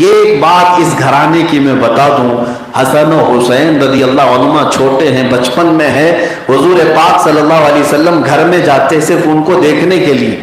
یہ ایک بات اس گھرانے کی میں بتا دوں، حسن و حسین رضی اللہ عنہما چھوٹے ہیں، بچپن میں ہے، حضور پاک صلی اللہ علیہ وسلم گھر میں جاتے صرف ان کو دیکھنے کے لیے،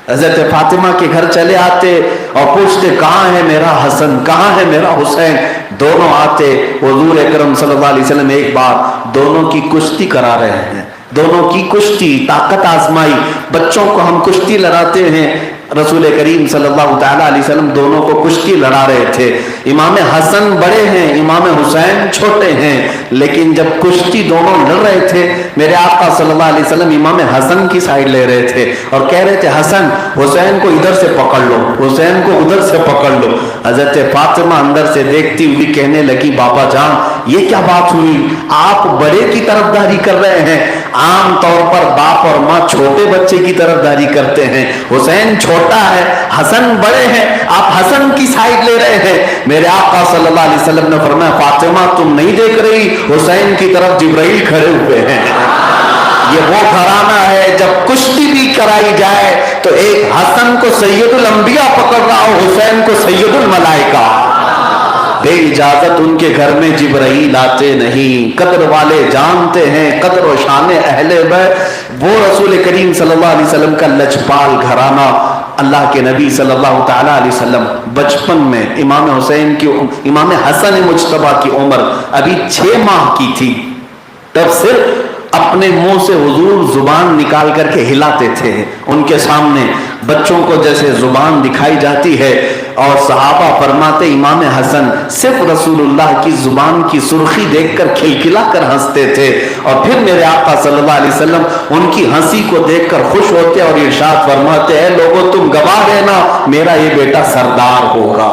حضرت فاطمہ کے گھر چلے آتے اور پوچھتے کہاں ہے میرا حسن، کہاں ہے میرا حسین، دونوں آتے، حضور اکرم صلی اللہ علیہ وسلم ایک بار دونوں کی کشتی کرا رہے ہیں، دونوں کی کشتی، طاقت آزمائی، بچوں کو ہم کشتی لڑاتے ہیں، رسول کریم صلی اللہ تعالیٰ علیہ وسلم دونوں کو کشتی لڑا رہے تھے، امام حسن بڑے ہیں، امام حسین چھوٹے ہیں، لیکن جب کشتی دونوں لڑ رہے تھے میرے آقا صلی اللہ علیہ وسلم امام حسن کی سائیڈ لے رہے تھے اور کہہ رہے تھے حسن حسین کو ادھر سے پکڑ لو، حسین کو ادھر سے پکڑ لو۔ حضرت فاطمہ اندر سے دیکھتی ہوئی کہنے لگی بابا جان یہ کیا بات ہوئی، آپ بڑے کی طرفداری کر رہے ہیں، عام طور پر باپ اور ماں چھوٹے بچے کی طرفداری کرتے ہیں، حسین چھوٹا ہے، حسن بڑے ہیں، آپ حسن کی سائیڈ لے رہے ہیں۔ میرے آقا صلی اللہ علیہ وسلم نے فرمایا فاطمہ تم نہیں دیکھ رہی، حسین کی طرف جبرائیل کھڑے ہوئے ہیں۔ یہ وہ گھرانہ ہے جب کشتی بھی کرائی جائے تو ایک حسن کو سید الانبیاء پکڑ رہا ہو، حسین کو سید الملائکہ، بے اجازت ان کے گھر میں جبرائیل آتے نہیں، قدر والے جانتے ہیں قدر و شان اہل بیت، وہ رسول کریم صلی اللہ علیہ وسلم کا لجپال گھرانہ۔ اللہ کے نبی صلی اللہ تعالیٰ علیہ وسلم بچپن میں امام حسن مجتبیٰ کی عمر ابھی 6 ماہ کی تھی، تب صرف اپنے منہ سے حضور زبان نکال کر کے ہلاتے تھے، ان کے سامنے بچوں کو جیسے زبان دکھائی جاتی ہے، اور صحابہ فرماتے امام حسن صرف رسول اللہ کی زبان کی سرخی دیکھ کر کھلکھلا کر ہنستے تھے، اور پھر میرے آقا صلی اللہ علیہ وسلم ان کی ہنسی کو دیکھ کر خوش ہوتے اور ارشاد فرماتے اے لوگوں تم گواہ رہنا میرا یہ بیٹا سردار ہوگا،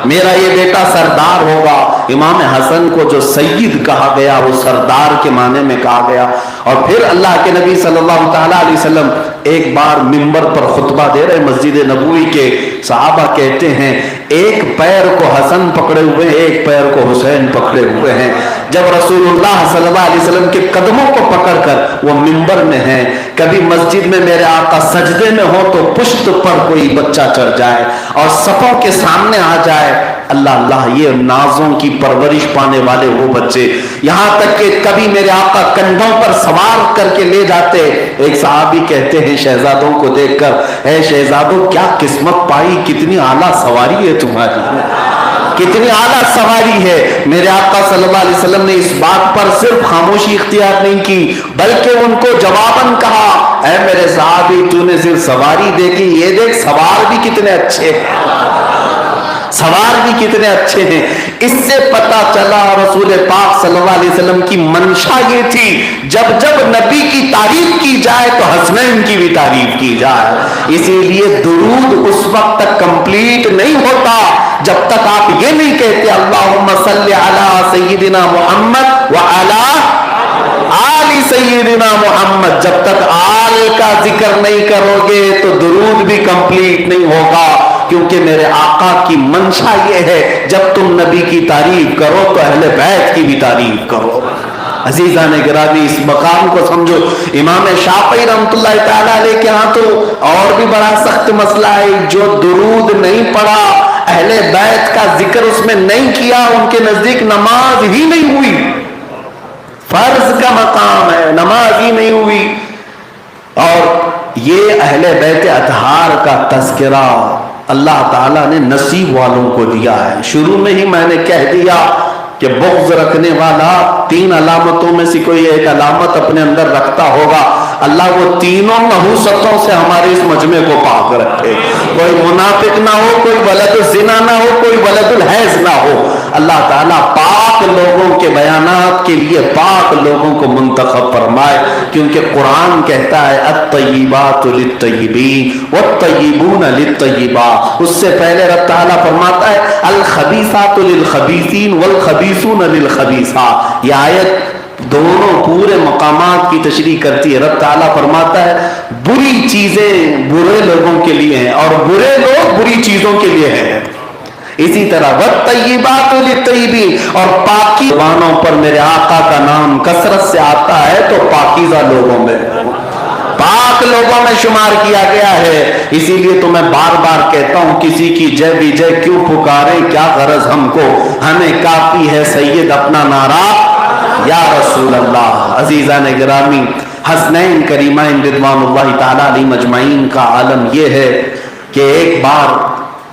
میرا یہ بیٹا سردار ہوگا۔ امام حسن کو جو سید کہا گیا وہ سردار کے معنی میں کہا گیا۔ اور پھر اللہ کے نبی صلی اللہ تعالیٰ علیہ وسلم ایک بار منبر پر خطبہ دے رہے مسجد نبوی کے، صحابہ کہتے ہیں ایک پیر کو حسن پکڑے ہوئے ہیں، ایک پیر کو حسین پکڑے ہوئے ہیں۔ جب رسول اللہ صلی اللہ علیہ وسلم کے قدموں کو پکڑ کر وہ منبر میں ہیں، کبھی مسجد میں میرے آقا سجدے میں ہو تو پشت پر کوئی بچہ چڑھ جائے اور صفوں کے سامنے آ جائے، اللہ اللہ یہ نازوں کی پرورش پانے والے وہ بچے، یہاں تک کہ کبھی میرے آقا کندھوں پر سوار کر کے لے جاتے۔ ایک صحابی کہتے ہیں شہزادوں کو دیکھ کر اے شہزادوں کیا قسمت پائی، کتنی اعلیٰ سواری ہے تمہاری، کتنی اعلیٰ سواری ہے۔ میرے آقا صلی اللہ علیہ وسلم نے اس بات پر صرف خاموشی اختیار نہیں کی بلکہ ان کو جواباً کہا اے میرے صحابی تو نے صرف سواری دیکھی، یہ دیکھ سوار بھی کتنے اچھے ہیں، سوار بھی کتنے اچھے ہیں۔ اس سے پتا چلا رسول پاک صلی اللہ علیہ وسلم کی منشا یہ تھی جب جب نبی کی تعریف کی جائے تو حسنین کی بھی تعریف کی جائے، اسی لیے درود اس وقت تک کمپلیٹ نہیں ہوتا جب تک آپ یہ نہیں کہتے اللہم صلی علی سیدنا محمد وعلی آل سیدنا محمد، جب تک آل کا ذکر نہیں کرو گے تو درود بھی کمپلیٹ نہیں ہوگا، کیونکہ میرے آقا کی منشا یہ ہے جب تم نبی کی تعریف کرو تو اہل بیت کی بھی تعریف کرو۔ عزیزان گرامی اس مقام کو سمجھو، امام شافعی رحمۃ اللہ تعالیٰ علیہ کے ہاں تو اور بھی بڑا سخت مسئلہ ہے، جو درود نہیں پڑھا، اہل بیت کا ذکر اس میں نہیں کیا، ان کے نزدیک نماز ہی نہیں ہوئی، فرض کا مقام ہے، نماز ہی نہیں ہوئی۔ اور یہ اہل بیت اطہار کا تذکرہ اللہ تعالیٰ نے نصیب والوں کو دیا ہے۔ شروع میں ہی میں نے کہہ دیا کہ بغض رکھنے والا 3 علامتوں میں سے کوئی ایک علامت اپنے اندر رکھتا ہوگا، اللہ وہ تینوں نحوستوں سے ہمارے اس مجمع کو پاک رکھے، کوئی منافق نہ ہو، کوئی ولد الزنا نہ ہو، کوئی ولد الحیض نہ ہو، اللہ تعالیٰ پاک لوگوں کے بیانات کے لیے پاک لوگوں کو منتخب فرمائے، کیونکہ قرآن کہتا ہے الطیبات للطیبین والطیبون للطیبات، اس سے پہلے رب تعالیٰ فرماتا ہے الخبیثات للخبیثین والخبیثون للخبیثات۔ یہ آیت دونوں پورے مقامات کی تشریح کرتی ہے۔ رب تعالیٰ فرماتا ہے بری چیزیں برے لوگوں کے لیے ہیں اور برے لوگ بری چیزوں کے لیے ہیں، اسی طرح والطیبات للطیبین، اور پاکی زبانوں پر میرے آقا کا نام کثرت سے آتا ہے تو پاکیزہ لوگوں میں، پاک لوگوں میں شمار کیا گیا ہے. اسی لیے تو میں بار بار کہتا ہوں کسی کی جے بھی جے کیوں پکارے, کیا غرض ہم کو, ہمیں کافی ہے سید اپنا نعرہ یا رسول اللہ. عزیزان گرامی, حسنین کریمین رضوان اللہ تعالی علیہ مجمعین کا عالم یہ ہے کہ ایک بار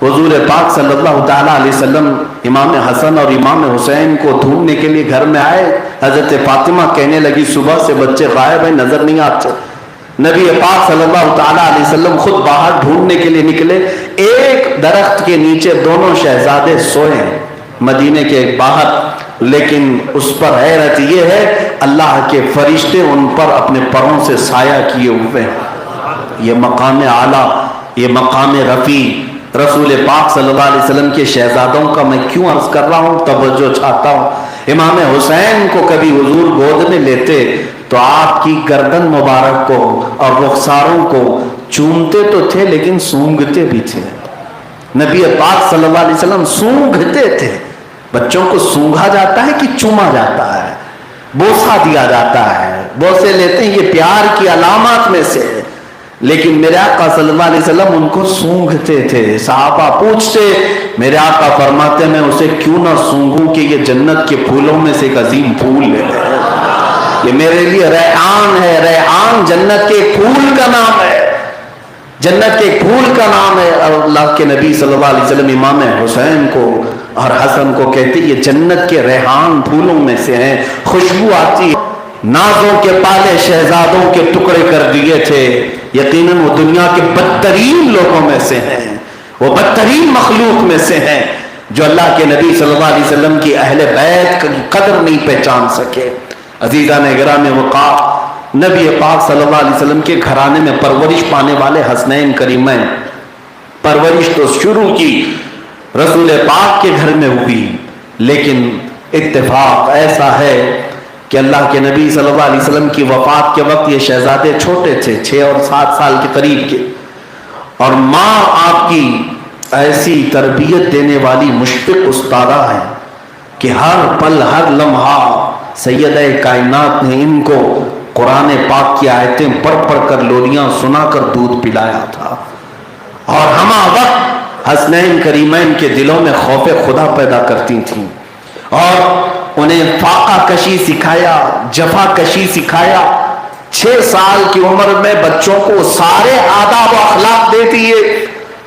حضور پاک صلی اللہ تعالی علیہ وسلم امام حسن اور امام حسین کو ڈھونڈنے کے لیے گھر میں آئے. حضرت فاطمہ کہنے لگی صبح سے بچے غائب ہیں, نظر نہیں آتے. نبی پاک صلی اللہ تعالی علیہ وسلم خود باہر ڈھونڈنے کے لیے نکلے. ایک درخت کے نیچے دونوں شہزادے سوئے ہیں مدینے کے باہر, لیکن اس پر حیرت یہ ہے اللہ کے فرشتے ان پر اپنے پروں سے سایہ کیے ہوئے ہیں. یہ مقام اعلیٰ, یہ مقام رفیع رسول پاک صلی اللہ علیہ وسلم کے شہزادوں کا میں کیوں عرض کر رہا ہوں, توجہ چاہتا ہوں. امام حسین کو کبھی حضور گود میں لیتے تو آپ کی گردن مبارک کو اور رخساروں کو چومتے تو تھے لیکن سونگھتے بھی تھے. نبی پاک صلی اللہ علیہ وسلم سونگھتے تھے. بچوں کو سونگھا جاتا ہے کہ چوما جاتا ہے, بوسہ دیا جاتا ہے, بوسے لیتے ہیں, یہ پیار کی علامات میں سے. لیکن میرے آقا صلی اللہ علیہ وسلم ان کو سونگھتے تھے. صحابہ پوچھتے, میرے آقا فرماتے میں اسے کیوں نہ سونگھوں کہ یہ جنت کے پھولوں میں سے ایک عظیم پھول ہے, یہ میرے لیے ریحان ہے. ریحان جنت کے پھول کا نام ہے, جنت کے پھول کا نام ہے. اور اللہ کے نبی صلی اللہ علیہ وسلم امام حسین کو اور حسن کو کہتے یہ جنت کے ریحان پھولوں میں سے ہیں, خوشبو آتی ہے. نازوں کے پالے شہزادوں کے ٹکڑے کر دیے تھے. یقیناً وہ دنیا کے بدترین لوگوں میں سے ہیں, وہ بدترین مخلوق میں سے ہیں جو اللہ کے نبی صلی اللہ علیہ وسلم کی اہل بیت کی قدر نہیں پہچان سکے. عزیزان گرامی وقار, نبی پاک صلی اللہ علیہ وسلم کے گھرانے میں پرورش پانے والے حسنین کریمین, پرورش تو شروع کی رسول پاک کے گھر میں ہوئی, لیکن اتفاق ایسا ہے کہ اللہ کے نبی صلی اللہ علیہ وسلم کی وفات کے وقت یہ شہزادے چھوٹے تھے, 6 اور 7 سال کے قریب کے, اور ماں آپ کی ایسی تربیت دینے والی مشفق استادہ ہیں کہ ہر پل ہر لمحہ سیدہ کائنات نے ان کو قرآن پاک کی آیتیں پڑھ پڑھ کر لولیاں سنا کر دودھ پلایا تھا. اور ہمہ وقت حسنین کریمین کے دلوں میں خوف خدا پیدا کرتی تھیں اور انہیں فاقہ کشی سکھایا, جفا کشی سکھایا. 6 سال کی عمر میں بچوں کو سارے آداب و اخلاق دے دیے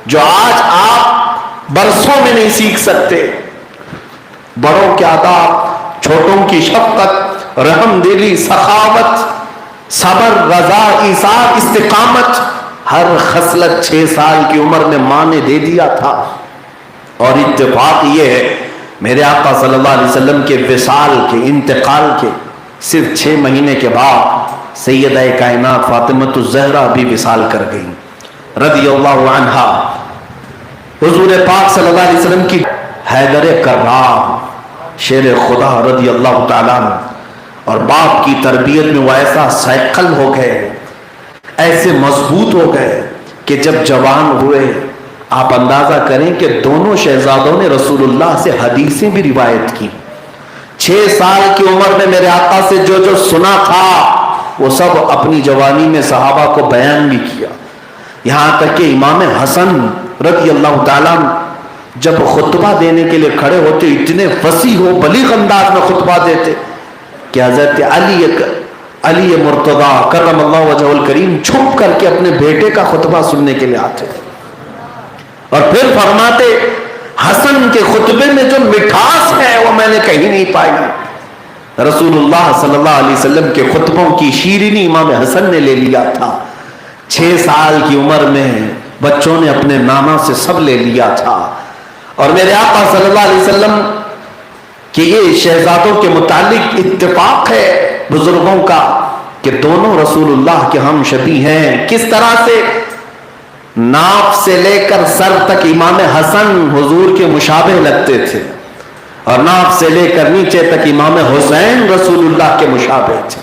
جو آج آپ برسوں میں نہیں سیکھ سکتے. بڑوں کے آداب, چھوٹوں کی شفقت, رحم دلی, سخاوت, صبر, رضا, ایثار, استقامت, ہر خصلت 6 سال کی عمر میں ماں نے دے دیا تھا. اور اتفاق یہ ہے میرے آقا صلی اللہ علیہ وسلم کے وصال کے, انتقال کے صرف 6 مہینے کے بعد سیدہ کائنات فاطمۃ الزہرا بھی وصال کر گئیں رضی اللہ عنہا. حضور پاک صلی اللہ علیہ وسلم کی حیدر کرام شیر خدا رضی اللہ تعالیٰ عنہ اور باپ کی تربیت میں وہ ایسا سائیکل ہو گئے, ایسے مضبوط ہو گئے کہ جب جوان ہوئے آپ اندازہ کریں کہ دونوں شہزادوں نے رسول اللہ سے حدیثیں بھی روایت کی. 6 سال کی عمر میں میرے آقا سے جو جو سنا تھا وہ سب اپنی جوانی میں صحابہ کو بیان بھی کیا. یہاں تک کہ امام حسن رضی اللہ تعالیٰ جب خطبہ دینے کے لیے کھڑے ہوتے اتنے فصیح و بلیغ انداز میں خطبہ دیتے کہ حضرت علی مرتضیٰ کرم اللہ وجہہ الکریم چھپ کر کے اپنے بیٹے کا خطبہ سننے کے لیے آتے اور پھر فرماتے حسن کے خطبے میں جو مٹھاس ہے وہ میں نے کہیں نہیں پائی. رسول اللہ صلی اللہ علیہ وسلم کے خطبوں کی شیرینی امام حسن نے لے لیا تھا. 6 سال کی عمر میں بچوں نے اپنے نانا سے سب لے لیا تھا. اور میرے آقا صلی اللہ علیہ وسلم کہ یہ شہزادوں کے متعلق اتفاق ہے بزرگوں کا کہ دونوں رسول اللہ کے ہم شبیہ ہیں. کس طرح سے؟ ناف سے لے کر سر تک امام حسن حضور کے مشابہ لگتے تھے اور ناف سے لے کر نیچے تک امام حسین رسول اللہ کے مشابہ تھے.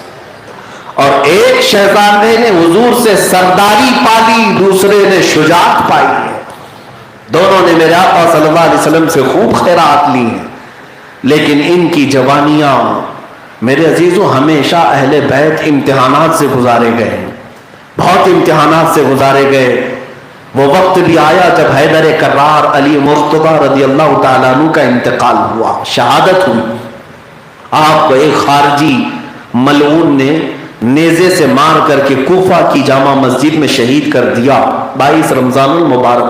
اور ایک شہزادے نے حضور سے سرداری پالی, دوسرے نے شجاعت پائی ہے. دونوں نے میرے آقا صلی اللہ علیہ وسلم سے خوب خیرات لی ہیں, لیکن ان کی جوانیاں میرے عزیزوں ہمیشہ اہل بیت امتحانات سے گزارے گئے. بہت امتحانات سے گزارے گئے. وہ وقت بھی آیا جب حیدر کرار علی مرتضیٰ رضی اللہ تعالیٰ عنہ کا انتقال ہوا, شہادت ہوئی. آپ کو ایک خارجی ملعون نے نیزے سے مار کر کے کوفہ کی جامع مسجد میں شہید کر دیا 22 رمضان المبارک.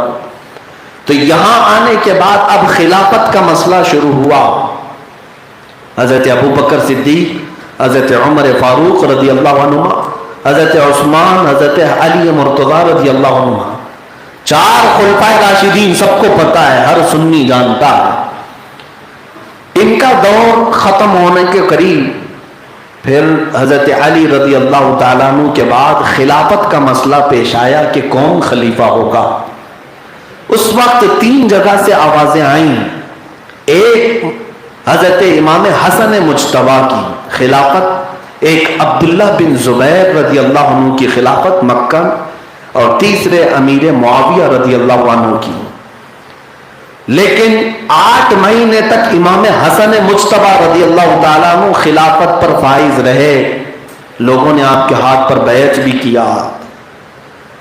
تو یہاں آنے کے بعد اب خلافت کا مسئلہ شروع ہوا. حضرت ابو بکر صدیق, حضرت عمر فاروق رضی اللہ عنہما, حضرت عثمان, حضرت علی مرتضیٰ رضی اللہ عنہما, 4 خلفائے راشدین, سب کو پتا ہے, ہر سنی جانتا ہے. ان کا دور ختم ہونے کے قریب پھر حضرت علی رضی اللہ تعالیٰ عنہ کے بعد خلافت کا مسئلہ پیش آیا کہ کون خلیفہ ہوگا. اس وقت 3 جگہ سے آوازیں آئیں. ایک حضرت امام حسن مجتبیٰ کی خلافت, ایک عبداللہ بن زبیر رضی اللہ عنہ کی خلافت مکہ, اور تیسرے امیر معاویہ رضی اللہ عنہ کی. لیکن 8 مہینے تک امام حسن مجتبیٰ رضی اللہ تعالیٰ عنہ خلافت پر فائز رہے. لوگوں نے آپ کے ہاتھ پر بیعت بھی کیا,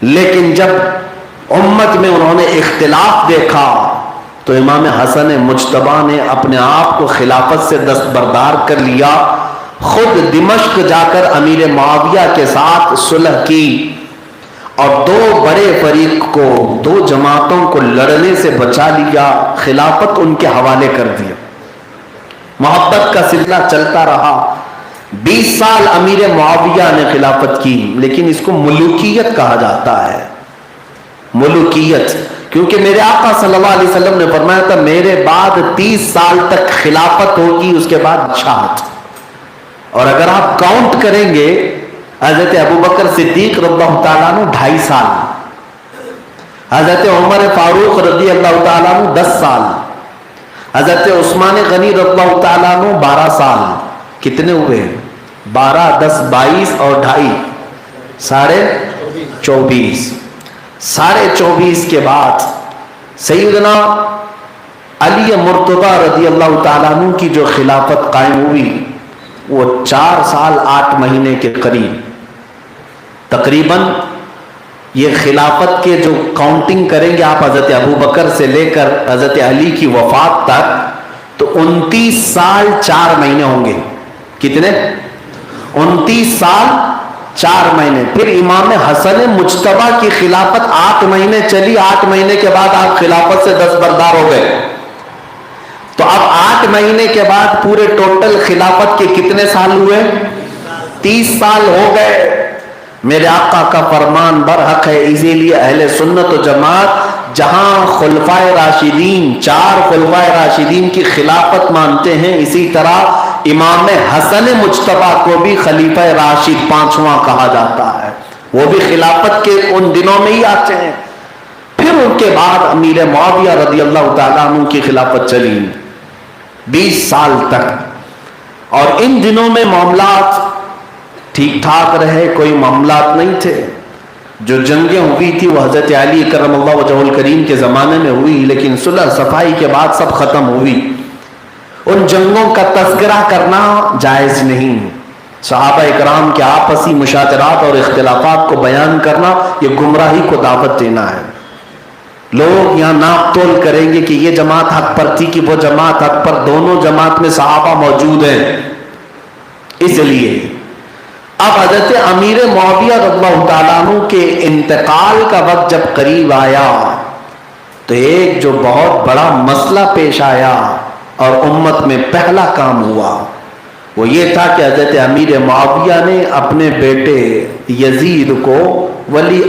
لیکن جب امت میں انہوں نے اختلاف دیکھا تو امام حسن مجتبیٰ نے اپنے آپ کو خلافت سے دستبردار کر لیا. خود دمشق جا کر امیر معاویہ کے ساتھ صلح کی اور 2 بڑے فریق کو, 2 جماعتوں کو لڑنے سے بچا لیا, خلافت ان کے حوالے کر دیا. محبت کا سلسلہ چلتا رہا. 20 سال امیر معاویہ نے خلافت کی, لیکن اس کو ملوکیت کہا جاتا ہے. ملوکیت, کیونکہ میرے آقا صلی اللہ علیہ وسلم نے فرمایا تھا میرے بعد 30 سال تک خلافت ہوگی, اس کے بعد بادشاہت. اور اگر آپ کاؤنٹ کریں گے, حضرت ابو بکر صدیق رضی اللہ تعالیٰ عنہ 2.5 سال, حضرت عمر فاروق رضی اللہ تعالیٰ عنہ 10 سال, حضرت عثمان غنی رضی اللہ تعالیٰ عنہ 12 سال. کتنے ہوئے؟ 12, 10, 22 اور 2.5, 24. 24.5 کے بعد سیدنا علی مرتضیٰ رضی اللہ تعالیٰ عنہ کی جو خلافت قائم ہوئی وہ 4 سال 8 مہینے کے قریب تقریباً. یہ خلافت کے جو کاؤنٹنگ کریں گے آپ حضرت ابو بکر سے لے کر حضرت علی کی وفات تک تو 29 سال 4 مہینے ہوں گے. کتنے؟ 29 سال 4 مہینے. پھر امام حسن مجتبیٰ کی خلافت 8 مہینے چلی. 8 مہینے کے بعد آپ خلافت سے دستبردار ہو گئے. تو اب 8 مہینے کے بعد پورے ٹوٹل خلافت کے کتنے سال ہوئے؟ 30 سال ہو گئے. میرے آقا کا فرمان برحق ہے. اسی لیے اہل سنت و جماعت جہاں خلفائے راشدین 4 خلفائے راشدین کی خلافت مانتے ہیں, اسی طرح امام حسن مجتبیٰ کو بھی خلیفہ راشد 5واں کہا جاتا ہے. وہ بھی خلافت کے ان دنوں میں ہی آتے ہیں. پھر ان کے بعد امیر معاویہ رضی اللہ تعالیٰ عنہ کی خلافت چلی 20 سال تک. اور ان دنوں میں معاملات ٹھیک ٹھاک رہے, کوئی معاملات نہیں تھے. جو جنگیں ہوئی تھی وہ حضرت علی کرم اللہ وجہہ الکریم کے زمانے میں ہوئی, لیکن صلح صفائی کے بعد سب ختم ہوئی. ان جنگوں کا تذکرہ کرنا جائز نہیں. صحابہ اکرام کے آپسی مشاجرات اور اختلافات کو بیان کرنا یہ گمراہی کو دعوت دینا ہے. لوگ یہاں ناپ تول کریں گے کہ یہ جماعت حق پر تھی کہ وہ جماعت حق پر. دونوں جماعت میں صحابہ موجود ہیں. اس لیے اب حضرت امیر معاویہ رضی اللہ تعالیٰ عنہ کے انتقال کا وقت جب قریب آیا تو ایک جو بہت بڑا مسئلہ پیش آیا اور امت میں پہلا کام ہوا وہ یہ تھا کہ حضرت امیر معاویہ نے اپنے بیٹے یزید کو ولی